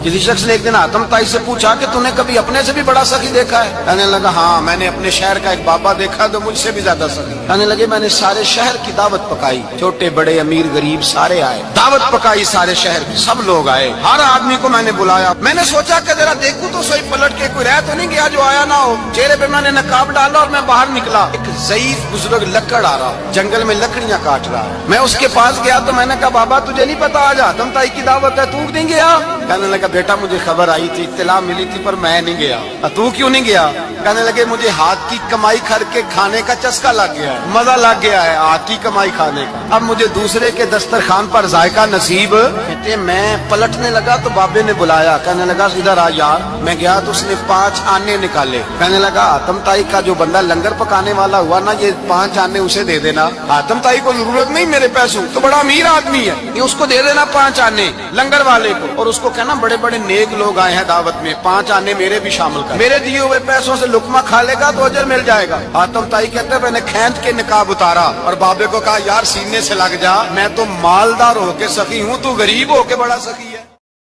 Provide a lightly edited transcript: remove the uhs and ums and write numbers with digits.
किसी शख्स ने एक दिन आतम ताई से पूछा कि तूने कभी अपने से भी बड़ा सखी देखा है? कहने लगा हाँ, मैंने अपने शहर का एक बाबा देखा तो मुझसे भी ज्यादा सखी। कहने लगे मैंने सारे शहर की दावत पकाई, छोटे बड़े अमीर गरीब सारे आए, दावत पकाई सारे शहर की, सब लोग आए, हर आदमी को मैंने बुलाया। मैंने सोचा कि जरा देखूं तो सही पलट के कोई रह तो नहीं गया जो आया ना हो। चेहरे पे मैंने नकाब डाला और मैं बाहर निकला। एक ज़ईफ बुजुर्ग लकड़ आ रहा, जंगल में लकड़ियां काट रहा। मैं उसके पास गया तो मैंने कहा बाबा तुझे नहीं पता आज आतम ताई की दावत है, तू नहीं गया? कहने लगा बेटा मुझे खबर आई थी, इत्तला मिली थी पर मैं नहीं गया। तू क्यों नहीं गया? कहने लगे मुझे हाथ की कमाई करके खाने का चस्का लग गया है, मजा लग गया है हाथ की कमाई खाने का। अब मुझे दूसरे के दस्तरखान पर जायका नसीब। कहते मैं पलटने लगा तो बाबे ने बुलाया, कहने लगा इधर आ यार। मैं गया तो उसने 5 आने निकाले। कहने लगा आतम ताई का जो बंदा लंगर पकाने वाला हुआ ना, ये 5 आने उसे दे देना। आतम ताई को जरूरत नहीं मेरे पैसों, तो बड़ा अमीर आदमी है, ये उसको दे देना 5 आने लंगर वाले को। और उसको कहना बड़े बड़े नेक लोग आए हैं दावत में, 5 आने मेरे भी शामिल कर, मेरे दिए हुए पैसों से लुकमा खा लेगा तो अजर मिल जाएगा। आतम ताई कहते हैं मैंने खींच के निकाब उतारा और बाबे को कहा यार सीने से लग जा, मैं तो मालदार होके सखी हूँ, तू गरीब होके बड़ा सखी।